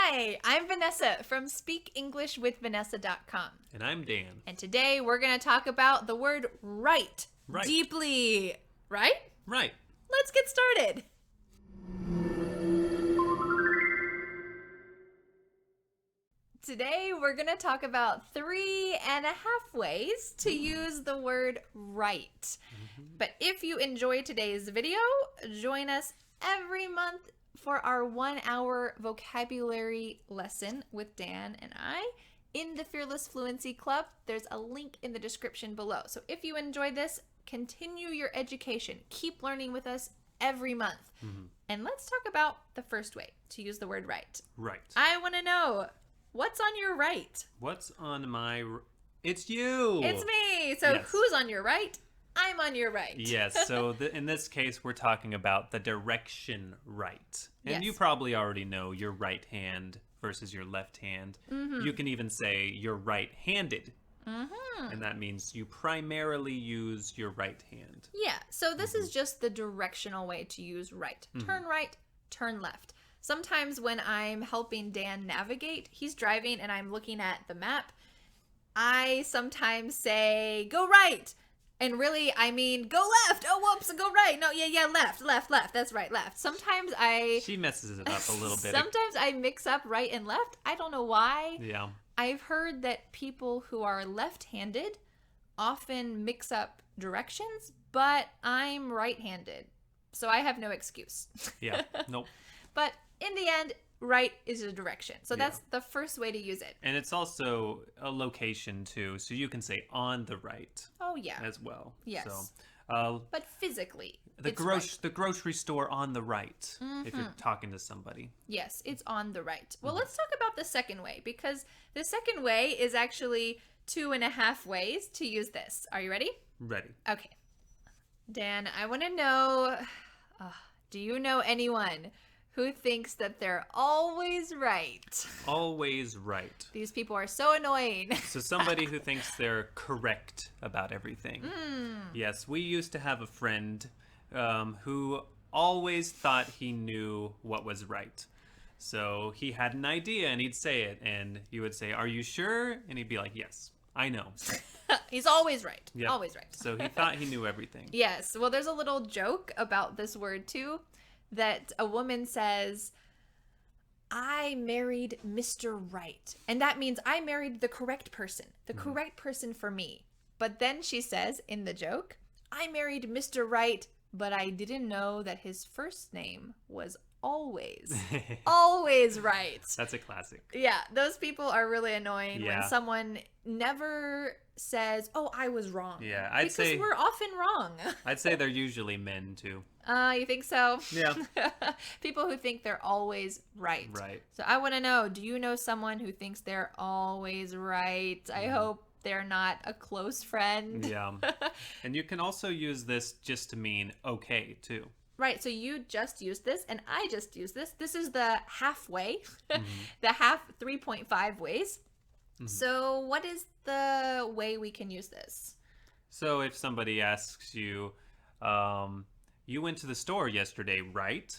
Hi, I'm Vanessa from SpeakEnglishWithVanessa.com. And I'm Dan. And today we're going to talk about the word right. Deeply. Right? Right. Let's get started. Today we're going to talk about 3.5 ways to use the word right. But if you enjoy today's video, join us every month for our 1-hour vocabulary lesson with Dan and I in the Fearless Fluency Club. There's a link in the description below. So if you enjoy this, continue your education. Keep learning with us every month. And let's talk about the first way to use the word right. Right. I want to know, what's on your right? What's on my... It's you! It's me! So Yes. Who's on your right? I'm on your right. Yes, so in this case, we're talking about the direction right. And Yes. you probably already know your right hand versus your left hand. You can even say you're right-handed. And that means you primarily use your right hand. Yeah, so this is just the directional way to use right. Turn right, turn left. Sometimes when I'm helping Dan navigate, he's driving and I'm looking at the map, I sometimes say, go right. And really, I mean, go left. Oh, whoops, go right. No, yeah, left. That's right, left. Sometimes She messes it up a little bit. Sometimes I mix up right and left. I don't know why. Yeah. I've heard that people who are left-handed often mix up directions, but I'm right-handed, so I have no excuse. Yeah. Nope. But in the end, right is a direction. So that's the first way to use it. And it's also a location, too, so you can say on the right Oh, yeah. as well. Yes. So, But physically, the it's right. the grocery store on the right, if you're talking to somebody. Yes, it's on the right. Well, let's talk about the second way, because the second way is actually 2.5 ways to use this. Are you ready? Ready. Okay. Dan, I want to know, do you know anyone who thinks that they're always right? Always right. These people are so annoying. So somebody who thinks they're correct about everything. Yes, we used to have a friend who always thought he knew what was right. So he had an idea and he'd say it, and you would say, "Are you sure?" And he'd be like, "Yes, I know." He's always right. Yep. Always right. So he thought he knew everything. Yes. Well, there's a little joke about this word too, that a woman says, "I married Mr. Right." And that means I married the correct person, the correct person for me. But then she says in the joke, "I married Mr. Right, but I didn't know that his first name was always right." That's a classic. Yeah, those people are really annoying when Yeah. someone never says, "Oh, I was wrong." Yeah, I'd because say we're often wrong. I'd say they're usually men too. You think so? Yeah. People who think they're always right. Right. So I want to know, do you know someone who thinks they're always right? I hope they're not a close friend. Yeah. And you can also use this just to mean okay too. Right, so you just used this, and I just used this. This is the halfway, the 3.5 ways. So what is the way we can use this? So if somebody asks you, you went to the store yesterday, right?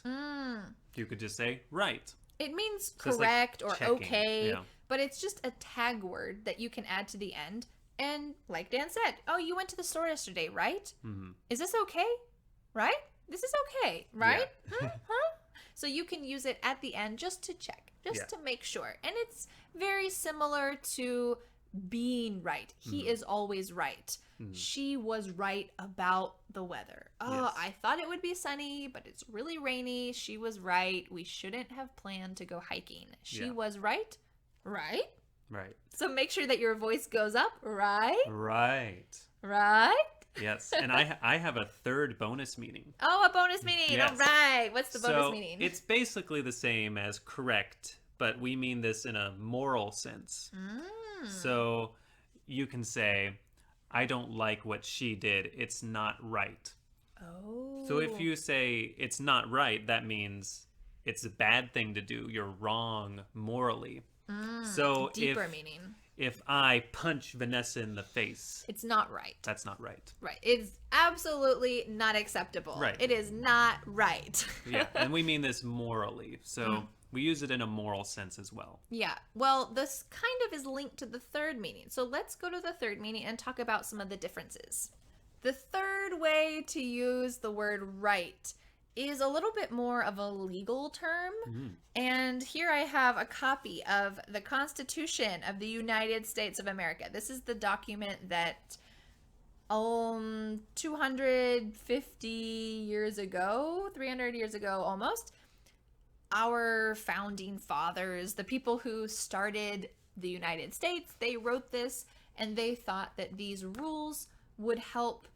You could just say, right. It means Just like correct or checking, okay, yeah. but it's just a tag word that you can add to the end. And like Dan said, "Oh, you went to the store yesterday, right? Is this okay? Right? This is okay, right? Huh? So you can use it at the end just to check, just to make sure. And it's very similar to being right. He is always right. She was right about the weather. Oh, Yes. I thought it would be sunny, but it's really rainy. She was right. We shouldn't have planned to go hiking. She was right. Right? Right. So make sure that your voice goes up. Right? Right. Right? Yes. And I have a third bonus meaning. Oh, a bonus meaning. Yes. All right. What's the bonus So meaning? it's basically the same as correct, but we mean this in a moral sense. So you can say, "I don't like what she did. It's not right." Oh. So if you say it's not right, that means it's a bad thing to do. You're wrong morally. So deeper meaning. If I punch Vanessa in the face, It's not right. that's not right. Right. It's absolutely not acceptable. Right. It is not right. Yeah, and we mean this morally. So we use it in a moral sense as well. Yeah. Well, this kind of is linked to the third meaning. So let's go to the third meaning and talk about some of the differences. The third way to use the word right is a little bit more of a legal term. And here I have a copy of the Constitution of the United States of America. This is the document that 250 years ago, 300 years ago almost, our founding fathers, the people who started the United States, they wrote this and they thought that these rules would help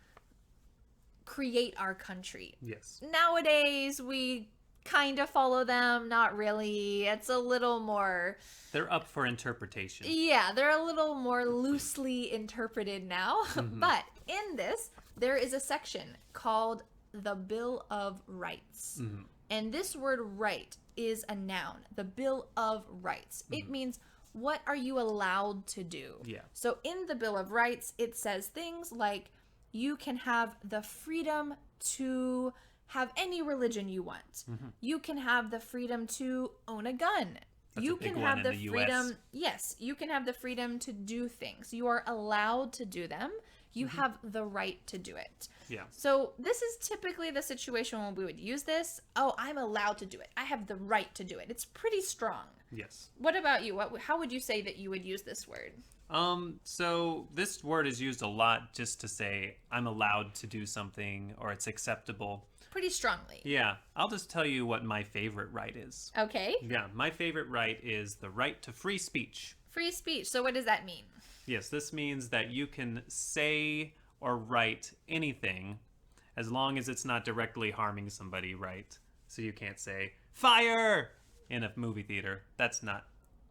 create our country. Yes. Nowadays, we kind of follow them, not really. It's a little more... They're up for interpretation. Yeah, they're a little more loosely interpreted now. But in this, there is a section called the Bill of Rights. And this word right is a noun, the Bill of Rights. It means, what are you allowed to do? Yeah. So in the Bill of Rights, it says things like, you can have the freedom to have any religion you want. You can have the freedom to own a gun. That's you a big can one have in the the freedom. US. Yes, you can have the freedom to do things. You are allowed to do them. You have the right to do it. Yeah. So this is typically the situation when we would use this. Oh, I'm allowed to do it. I have the right to do it. It's pretty strong. Yes. What about you? How would you say that you would use this word? So this word is used a lot just to say I'm allowed to do something or it's acceptable. Pretty strongly. Yeah. I'll just tell you what my favorite right is. Okay. Yeah. My favorite right is the right to free speech. Free speech. So what does that mean? Yes. This means that you can say or write anything as long as it's not directly harming somebody, right? So you can't say fire in a movie theater. That's not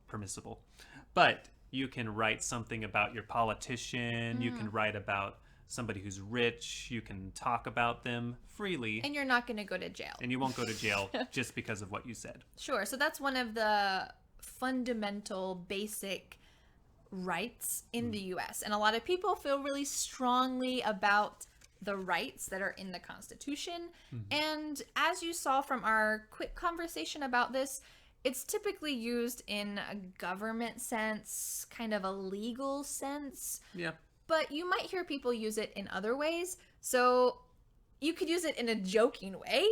permissible. But you can write something about your politician. You can write about somebody who's rich. You can talk about them freely. And you're not going to go to jail. And you won't go to jail just because of what you said. Sure. So that's one of the fundamental, basic rights in the U.S. And a lot of people feel really strongly about the rights that are in the Constitution. And as you saw from our quick conversation about this, it's typically used in a government sense, kind of a legal sense. Yeah. But you might hear people use it in other ways. So you could use it in a joking way.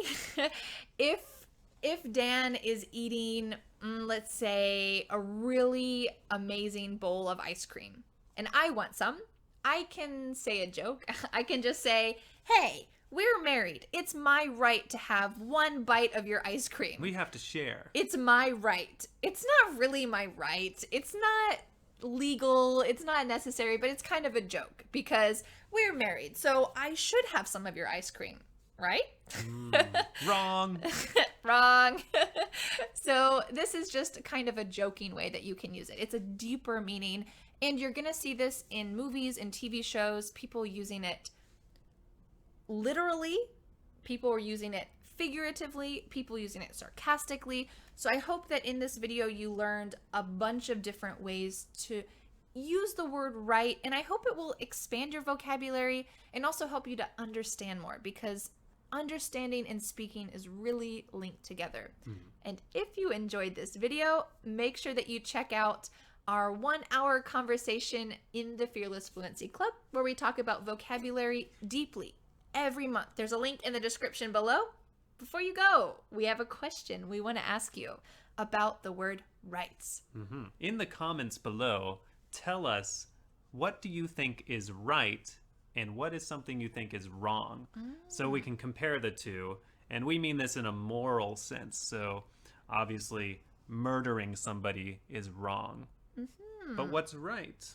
If Dan is eating, let's say, a really amazing bowl of ice cream, and I want some, I can say a joke. I can just say, hey, we're married. It's my right to have one bite of your ice cream. We have to share. It's my right. It's not really my right. It's not legal. It's not necessary, but it's kind of a joke because we're married. So I should have some of your ice cream, right? Wrong. Wrong. So this is just kind of a joking way that you can use it. It's a deeper meaning, and you're going to see this in movies and TV shows, people using it literally, people are using it figuratively, people using it sarcastically. So I hope that in this video you learned a bunch of different ways to use the word right, and I hope it will expand your vocabulary and also help you to understand more, because understanding and speaking is really linked together. And if you enjoyed this video, make sure that you check out our 1-hour conversation in the Fearless Fluency Club, where we talk about vocabulary deeply every month. There's a link in the description below. Before you go, we have a question we want to ask you about the word rights. In the comments below, tell us, what do you think is right and what is something you think is wrong? So we can compare the two. And we mean this in a moral sense. So obviously murdering somebody is wrong. But what's right?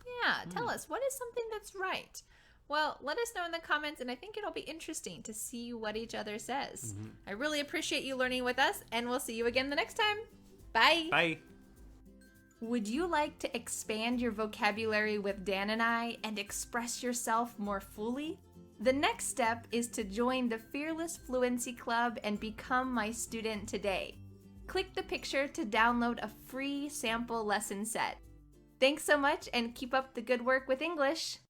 Yeah, tell us, what is something that's right? Well, let us know in the comments, and I think it'll be interesting to see what each other says. I really appreciate you learning with us, and we'll see you again the next time. Bye. Bye. Would you like to expand your vocabulary with Dan and I and express yourself more fully? The next step is to join the Fearless Fluency Club and become my student today. Click the picture to download a free sample lesson set. Thanks so much, and keep up the good work with English.